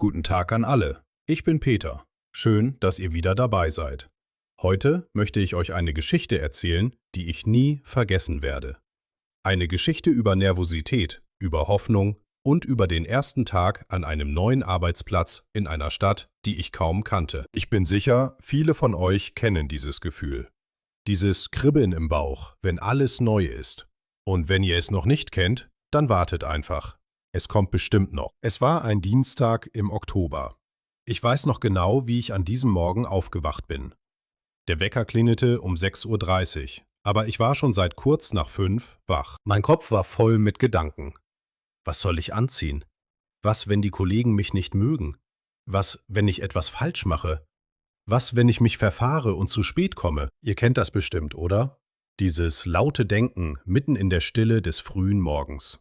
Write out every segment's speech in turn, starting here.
Guten Tag an alle. Ich bin Peter. Schön, dass ihr wieder dabei seid. Heute möchte ich euch eine Geschichte erzählen, die ich nie vergessen werde. Eine Geschichte über Nervosität, über Hoffnung und über den ersten Tag an einem neuen Arbeitsplatz in einer Stadt, die ich kaum kannte. Ich bin sicher, viele von euch kennen dieses Gefühl. Dieses Kribbeln im Bauch, wenn alles neu ist. Und wenn ihr es noch nicht kennt, dann wartet einfach. Es kommt bestimmt noch. Es war ein Dienstag im Oktober. Ich weiß noch genau, wie ich an diesem Morgen aufgewacht bin. Der Wecker klingelte um 6:30 Uhr, aber ich war schon seit kurz nach 5 wach. Mein Kopf war voll mit Gedanken. Was soll ich anziehen? Was, wenn die Kollegen mich nicht mögen? Was, wenn ich etwas falsch mache? Was, wenn ich mich verfahre und zu spät komme? Ihr kennt das bestimmt, oder? Dieses laute Denken mitten in der Stille des frühen Morgens.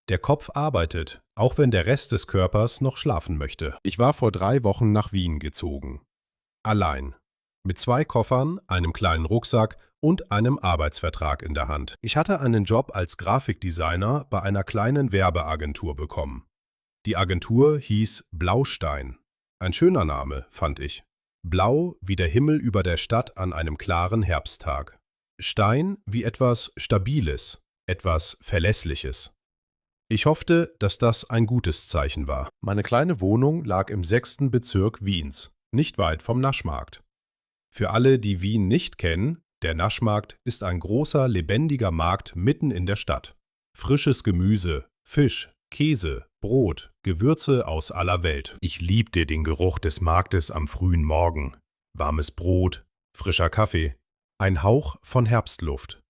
Der Kopf arbeitet, auch wenn der Rest des Körpers noch schlafen möchte. Ich war vor 3 Wochen nach Wien gezogen. Allein. Mit 2 Koffern, einem kleinen Rucksack und einem Arbeitsvertrag in der Hand. Ich hatte einen Job als Grafikdesigner bei einer kleinen Werbeagentur bekommen. Die Agentur hieß Blaustein. Ein schöner Name, fand ich. Blau wie der Himmel über der Stadt an einem klaren Herbsttag. Stein wie etwas Stabiles, etwas Verlässliches. Ich hoffte, dass das ein gutes Zeichen war. Meine kleine Wohnung lag im 6. Bezirk Wiens, nicht weit vom Naschmarkt. Für alle, die Wien nicht kennen, der Naschmarkt ist ein großer, lebendiger Markt mitten in der Stadt. Frisches Gemüse, Fisch, Käse, Brot, Gewürze aus aller Welt. Ich liebte den Geruch des Marktes am frühen Morgen. Warmes Brot, frischer Kaffee, ein Hauch von Herbstluft.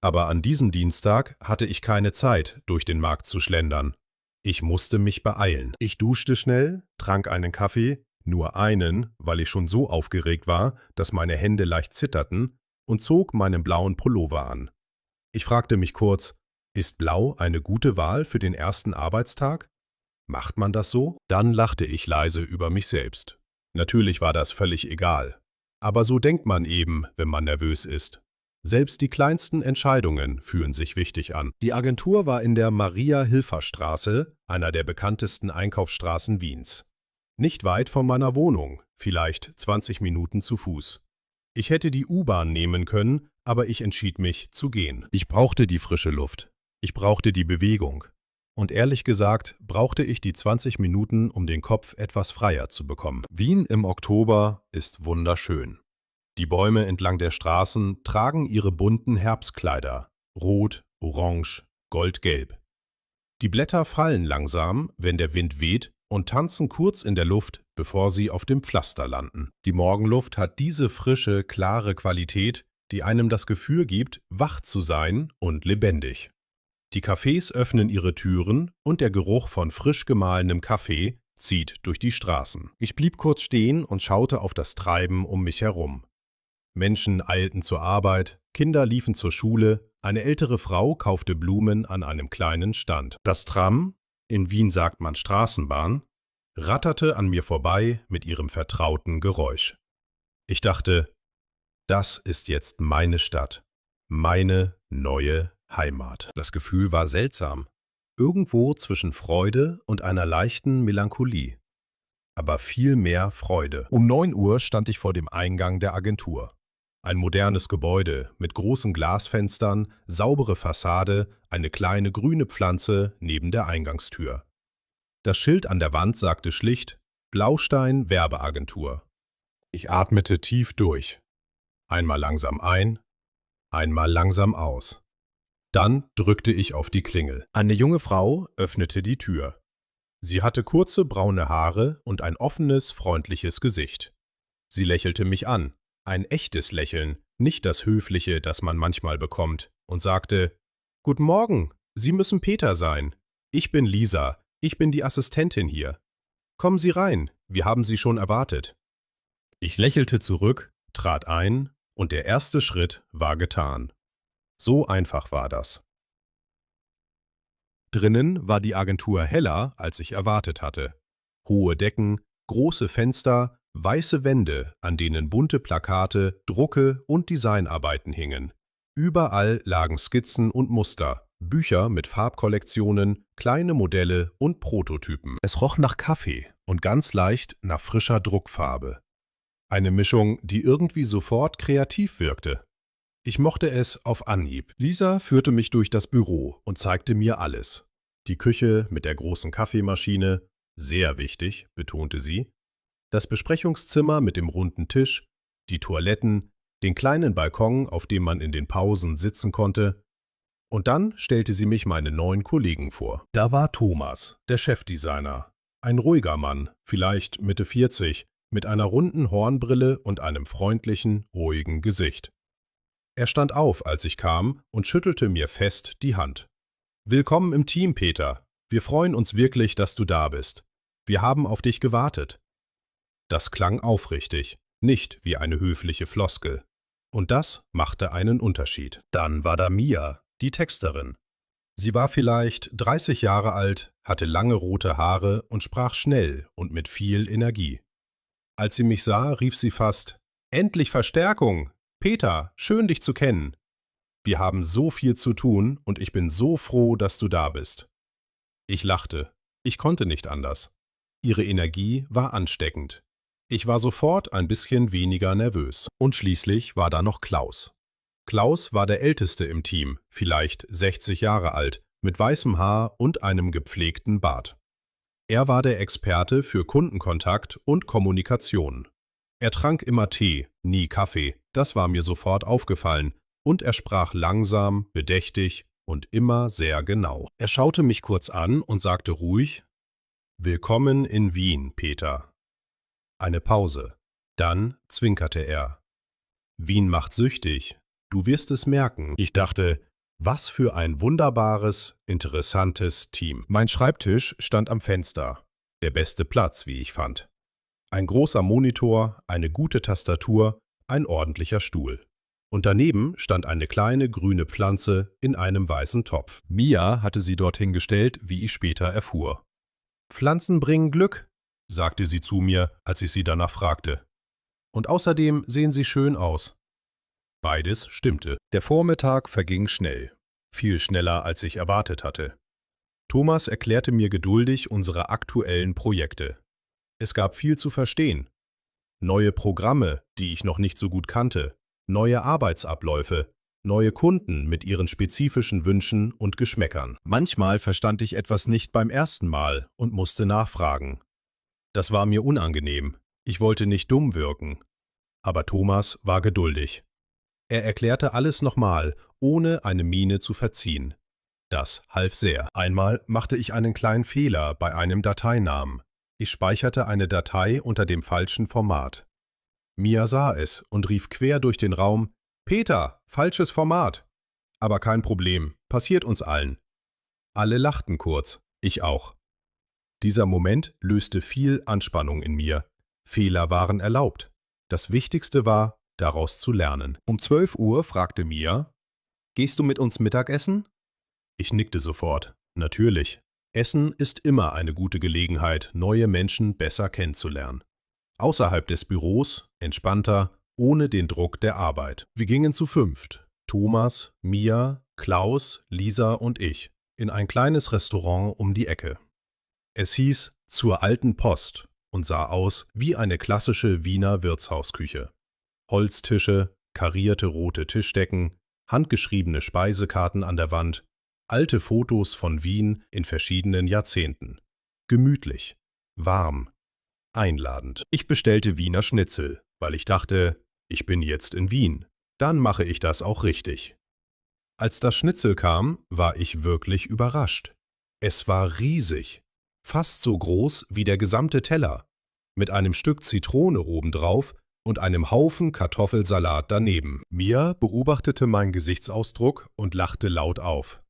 Aber an diesem Dienstag hatte ich keine Zeit, durch den Markt zu schlendern. Ich musste mich beeilen. Ich duschte schnell, trank einen Kaffee, nur einen, weil ich schon so aufgeregt war, dass meine Hände leicht zitterten, und zog meinen blauen Pullover an. Ich fragte mich kurz, ist blau eine gute Wahl für den ersten Arbeitstag? Macht man das so? Dann lachte ich leise über mich selbst. Natürlich war das völlig egal. Aber so denkt man eben, wenn man nervös ist. Selbst die kleinsten Entscheidungen fühlen sich wichtig an. Die Agentur war in der Maria-Hilfer-Straße, einer der bekanntesten Einkaufsstraßen Wiens. Nicht weit von meiner Wohnung, vielleicht 20 Minuten zu Fuß. Ich hätte die U-Bahn nehmen können, aber ich entschied mich zu gehen. Ich brauchte die frische Luft. Ich brauchte die Bewegung. Und ehrlich gesagt brauchte ich die 20 Minuten, um den Kopf etwas freier zu bekommen. Wien im Oktober ist wunderschön. Die Bäume entlang der Straßen tragen ihre bunten Herbstkleider, rot, orange, goldgelb. Die Blätter fallen langsam, wenn der Wind weht, und tanzen kurz in der Luft, bevor sie auf dem Pflaster landen. Die Morgenluft hat diese frische, klare Qualität, die einem das Gefühl gibt, wach zu sein und lebendig. Die Cafés öffnen ihre Türen und der Geruch von frisch gemahlenem Kaffee zieht durch die Straßen. Ich blieb kurz stehen und schaute auf das Treiben um mich herum. Menschen eilten zur Arbeit, Kinder liefen zur Schule, eine ältere Frau kaufte Blumen an einem kleinen Stand. Das Tram, in Wien sagt man Straßenbahn, ratterte an mir vorbei mit ihrem vertrauten Geräusch. Ich dachte, das ist jetzt meine Stadt, meine neue Heimat. Das Gefühl war seltsam, irgendwo zwischen Freude und einer leichten Melancholie. Aber viel mehr Freude. Um 9 Uhr stand ich vor dem Eingang der Agentur. Ein modernes Gebäude mit großen Glasfenstern, saubere Fassade, eine kleine grüne Pflanze neben der Eingangstür. Das Schild an der Wand sagte schlicht Blaustein Werbeagentur. Ich atmete tief durch. Einmal langsam ein, einmal langsam aus. Dann drückte ich auf die Klingel. Eine junge Frau öffnete die Tür. Sie hatte kurze braune Haare und ein offenes, freundliches Gesicht. Sie lächelte mich an. Ein echtes Lächeln, nicht das höfliche, das man manchmal bekommt, und sagte, »Guten Morgen, Sie müssen Peter sein. Ich bin Lisa, ich bin die Assistentin hier. Kommen Sie rein, wir haben Sie schon erwartet.« Ich lächelte zurück, trat ein, und der erste Schritt war getan. So einfach war das. Drinnen war die Agentur heller, als ich erwartet hatte. Hohe Decken, große Fenster, weiße Wände, an denen bunte Plakate, Drucke und Designarbeiten hingen. Überall lagen Skizzen und Muster, Bücher mit Farbkollektionen, kleine Modelle und Prototypen. Es roch nach Kaffee und ganz leicht nach frischer Druckfarbe. Eine Mischung, die irgendwie sofort kreativ wirkte. Ich mochte es auf Anhieb. Lisa führte mich durch das Büro und zeigte mir alles. Die Küche mit der großen Kaffeemaschine, sehr wichtig, betonte sie, das Besprechungszimmer mit dem runden Tisch, die Toiletten, den kleinen Balkon, auf dem man in den Pausen sitzen konnte. Und dann stellte sie mich meinen neuen Kollegen vor. Da war Thomas, der Chefdesigner. Ein ruhiger Mann, vielleicht Mitte 40, mit einer runden Hornbrille und einem freundlichen, ruhigen Gesicht. Er stand auf, als ich kam, und schüttelte mir fest die Hand. »Willkommen im Team, Peter. Wir freuen uns wirklich, dass du da bist. Wir haben auf dich gewartet.« Das klang aufrichtig, nicht wie eine höfliche Floskel. Und das machte einen Unterschied. Dann war da Mia, die Texterin. Sie war vielleicht 30 Jahre alt, hatte lange rote Haare und sprach schnell und mit viel Energie. Als sie mich sah, rief sie fast: »Endlich Verstärkung! Peter, schön dich zu kennen. Wir haben so viel zu tun und ich bin so froh, dass du da bist.« Ich lachte. Ich konnte nicht anders. Ihre Energie war ansteckend. Ich war sofort ein bisschen weniger nervös. Und schließlich war da noch Klaus. Klaus war der Älteste im Team, vielleicht 60 Jahre alt, mit weißem Haar und einem gepflegten Bart. Er war der Experte für Kundenkontakt und Kommunikation. Er trank immer Tee, nie Kaffee, das war mir sofort aufgefallen, und er sprach langsam, bedächtig und immer sehr genau. Er schaute mich kurz an und sagte ruhig: »Willkommen in Wien, Peter.« Eine Pause. Dann zwinkerte er. »Wien macht süchtig. Du wirst es merken.« Ich dachte, was für ein wunderbares, interessantes Team. Mein Schreibtisch stand am Fenster. Der beste Platz, wie ich fand. Ein großer Monitor, eine gute Tastatur, ein ordentlicher Stuhl. Und daneben stand eine kleine grüne Pflanze in einem weißen Topf. Mia hatte sie dorthin gestellt, wie ich später erfuhr. »Pflanzen bringen Glück«, sagte sie zu mir, als ich sie danach fragte. »Und außerdem sehen sie schön aus.« Beides stimmte. Der Vormittag verging schnell. Viel schneller, als ich erwartet hatte. Thomas erklärte mir geduldig unsere aktuellen Projekte. Es gab viel zu verstehen. Neue Programme, die ich noch nicht so gut kannte, neue Arbeitsabläufe, neue Kunden mit ihren spezifischen Wünschen und Geschmäckern. Manchmal verstand ich etwas nicht beim ersten Mal und musste nachfragen. Das war mir unangenehm. Ich wollte nicht dumm wirken. Aber Thomas war geduldig. Er erklärte alles nochmal, ohne eine Miene zu verziehen. Das half sehr. Einmal machte ich einen kleinen Fehler bei einem Dateinamen. Ich speicherte eine Datei unter dem falschen Format. Mia sah es und rief quer durch den Raum: »Peter, falsches Format!« Aber kein Problem, passiert uns allen. Alle lachten kurz, ich auch. Dieser Moment löste viel Anspannung in mir. Fehler waren erlaubt. Das Wichtigste war, daraus zu lernen. Um 12 Uhr fragte Mia: »Gehst du mit uns Mittagessen?« Ich nickte sofort. Natürlich. Essen ist immer eine gute Gelegenheit, neue Menschen besser kennenzulernen. Außerhalb des Büros, entspannter, ohne den Druck der Arbeit. Wir gingen zu fünft. Thomas, Mia, Klaus, Lisa und ich. In ein kleines Restaurant um die Ecke. Es hieß »Zur alten Post« und sah aus wie eine klassische Wiener Wirtshausküche. Holztische, karierte rote Tischdecken, handgeschriebene Speisekarten an der Wand, alte Fotos von Wien in verschiedenen Jahrzehnten. Gemütlich, warm, einladend. Ich bestellte Wiener Schnitzel, weil ich dachte, ich bin jetzt in Wien. Dann mache ich das auch richtig. Als das Schnitzel kam, war ich wirklich überrascht. Es war riesig, fast so groß wie der gesamte Teller, mit einem Stück Zitrone obendrauf und einem Haufen Kartoffelsalat daneben. Mia beobachtete meinen Gesichtsausdruck und lachte laut auf.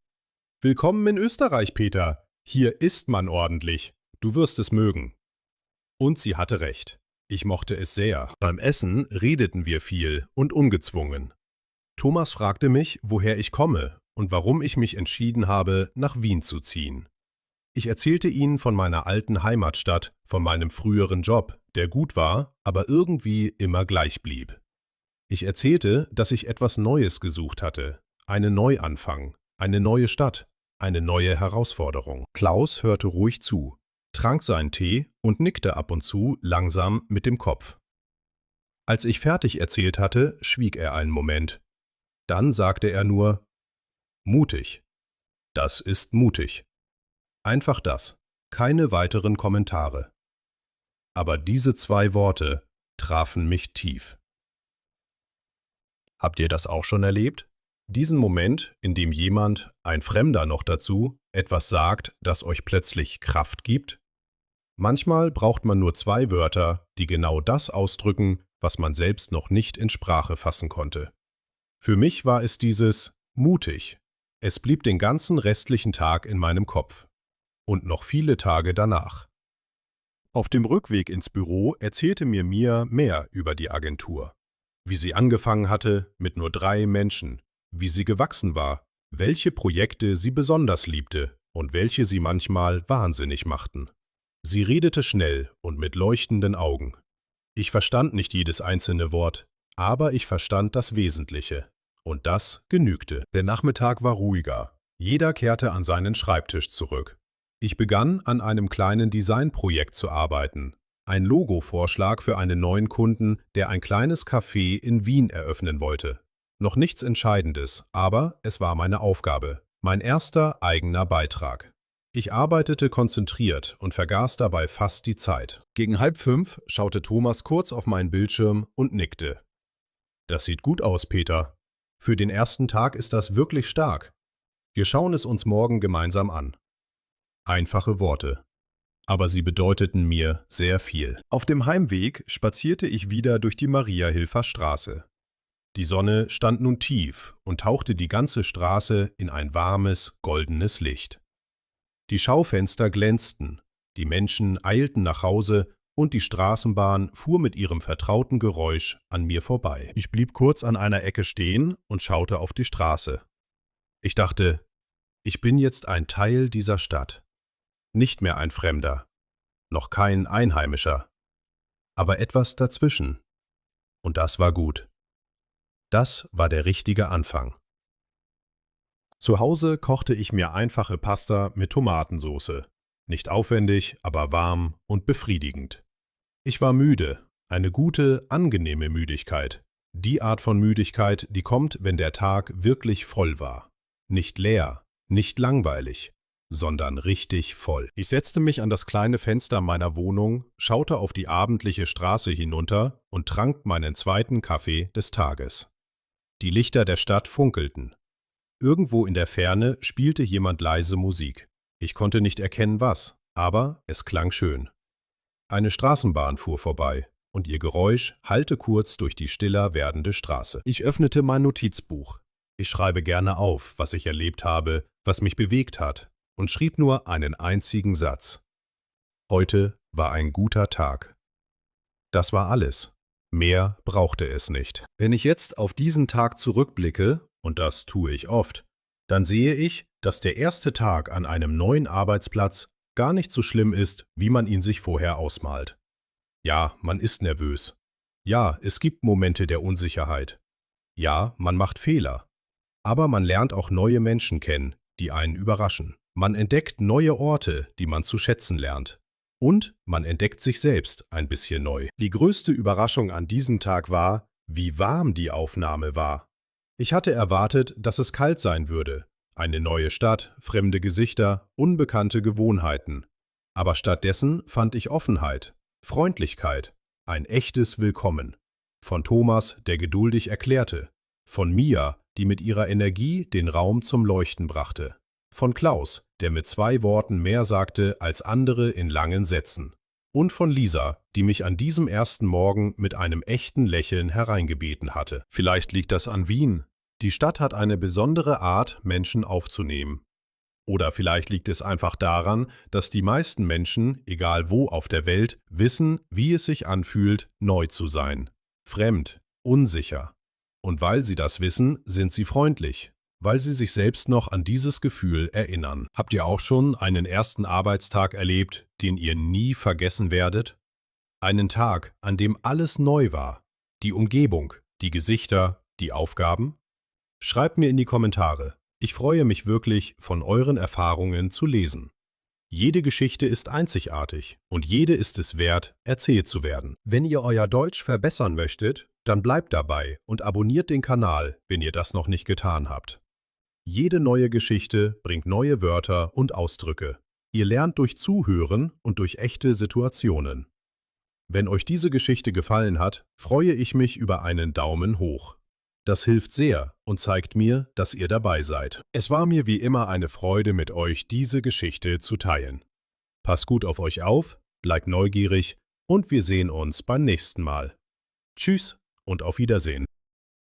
»Willkommen in Österreich, Peter. Hier isst man ordentlich. Du wirst es mögen.« Und sie hatte recht. Ich mochte es sehr. Beim Essen redeten wir viel und ungezwungen. Thomas fragte mich, woher ich komme und warum ich mich entschieden habe, nach Wien zu ziehen. Ich erzählte ihnen von meiner alten Heimatstadt, von meinem früheren Job, der gut war, aber irgendwie immer gleich blieb. Ich erzählte, dass ich etwas Neues gesucht hatte, einen Neuanfang, eine neue Stadt, eine neue Herausforderung. Klaus hörte ruhig zu. trank seinen Tee und nickte ab und zu langsam mit dem Kopf. Als ich fertig erzählt hatte, schwieg er einen Moment. Dann sagte er nur: Mutig. Das ist mutig. Einfach das. Keine weiteren Kommentare. Aber diese 2 Worte trafen mich tief. Habt ihr das auch schon erlebt? Diesen Moment, in dem jemand, ein Fremder noch dazu, etwas sagt, das euch plötzlich Kraft gibt? Manchmal braucht man nur 2 Wörter, die genau das ausdrücken, was man selbst noch nicht in Sprache fassen konnte. Für mich war es dieses mutig. Es blieb den ganzen restlichen Tag in meinem Kopf. Und noch viele Tage danach. Auf dem Rückweg ins Büro erzählte mir Mia mehr über die Agentur. Wie sie angefangen hatte mit nur 3 Menschen, wie sie gewachsen war, welche Projekte sie besonders liebte und welche sie manchmal wahnsinnig machten. Sie redete schnell und mit leuchtenden Augen. Ich verstand nicht jedes einzelne Wort, aber ich verstand das Wesentliche. Und das genügte. Der Nachmittag war ruhiger. Jeder kehrte an seinen Schreibtisch zurück. Ich begann, an einem kleinen Designprojekt zu arbeiten. Ein Logo-Vorschlag für einen neuen Kunden, der ein kleines Café in Wien eröffnen wollte. Noch nichts Entscheidendes, aber es war meine Aufgabe. Mein erster eigener Beitrag. Ich arbeitete konzentriert und vergaß dabei fast die Zeit. Gegen 4:30 schaute Thomas kurz auf meinen Bildschirm und nickte. Das sieht gut aus, Peter. Für den ersten Tag ist das wirklich stark. Wir schauen es uns morgen gemeinsam an. Einfache Worte. Aber sie bedeuteten mir sehr viel. Auf dem Heimweg spazierte ich wieder durch die Mariahilfer Straße. Die Sonne stand nun tief und tauchte die ganze Straße in ein warmes, goldenes Licht. Die Schaufenster glänzten, die Menschen eilten nach Hause und die Straßenbahn fuhr mit ihrem vertrauten Geräusch an mir vorbei. Ich blieb kurz an einer Ecke stehen und schaute auf die Straße. Ich dachte, ich bin jetzt ein Teil dieser Stadt. Nicht mehr ein Fremder, noch kein Einheimischer, aber etwas dazwischen. Und das war gut. Das war der richtige Anfang. Zu Hause kochte ich mir einfache Pasta mit Tomatensauce. Nicht aufwendig, aber warm und befriedigend. Ich war müde, eine gute, angenehme Müdigkeit. Die Art von Müdigkeit, die kommt, wenn der Tag wirklich voll war. Nicht leer, nicht langweilig, sondern richtig voll. Ich setzte mich an das kleine Fenster meiner Wohnung, schaute auf die abendliche Straße hinunter und trank meinen 2. Kaffee des Tages. Die Lichter der Stadt funkelten. Irgendwo in der Ferne spielte jemand leise Musik. Ich konnte nicht erkennen, was, aber es klang schön. Eine Straßenbahn fuhr vorbei, und ihr Geräusch hallte kurz durch die stiller werdende Straße. Ich öffnete mein Notizbuch. Ich schreibe gerne auf, was ich erlebt habe, was mich bewegt hat, und schrieb nur einen einzigen Satz. Heute war ein guter Tag. Das war alles. Mehr brauchte es nicht. Wenn ich jetzt auf diesen Tag zurückblicke, und das tue ich oft, dann sehe ich, dass der erste Tag an einem neuen Arbeitsplatz gar nicht so schlimm ist, wie man ihn sich vorher ausmalt. Ja, man ist nervös. Ja, es gibt Momente der Unsicherheit. Ja, man macht Fehler. Aber man lernt auch neue Menschen kennen, die einen überraschen. Man entdeckt neue Orte, die man zu schätzen lernt. Und man entdeckt sich selbst ein bisschen neu. Die größte Überraschung an diesem Tag war, wie warm die Aufnahme war. Ich hatte erwartet, dass es kalt sein würde. Eine neue Stadt, fremde Gesichter, unbekannte Gewohnheiten. Aber stattdessen fand ich Offenheit, Freundlichkeit, ein echtes Willkommen. Von Thomas, der geduldig erklärte. Von Mia, die mit ihrer Energie den Raum zum Leuchten brachte. Von Klaus, der mit 2 Worten mehr sagte als andere in langen Sätzen. Und von Lisa, die mich an diesem ersten Morgen mit einem echten Lächeln hereingebeten hatte. Vielleicht liegt das an Wien. Die Stadt hat eine besondere Art, Menschen aufzunehmen. Oder vielleicht liegt es einfach daran, dass die meisten Menschen, egal wo auf der Welt, wissen, wie es sich anfühlt, neu zu sein. Fremd, unsicher. Und weil sie das wissen, sind sie freundlich. Weil sie sich selbst noch an dieses Gefühl erinnern. Habt ihr auch schon einen ersten Arbeitstag erlebt, den ihr nie vergessen werdet? Einen Tag, an dem alles neu war. Die Umgebung, die Gesichter, die Aufgaben? Schreibt mir in die Kommentare. Ich freue mich wirklich, von euren Erfahrungen zu lesen. Jede Geschichte ist einzigartig und jede ist es wert, erzählt zu werden. Wenn ihr euer Deutsch verbessern möchtet, dann bleibt dabei und abonniert den Kanal, wenn ihr das noch nicht getan habt. Jede neue Geschichte bringt neue Wörter und Ausdrücke. Ihr lernt durch Zuhören und durch echte Situationen. Wenn euch diese Geschichte gefallen hat, freue ich mich über einen Daumen hoch. Das hilft sehr und zeigt mir, dass ihr dabei seid. Es war mir wie immer eine Freude, mit euch diese Geschichte zu teilen. Passt gut auf euch auf, bleibt neugierig und wir sehen uns beim nächsten Mal. Tschüss und auf Wiedersehen.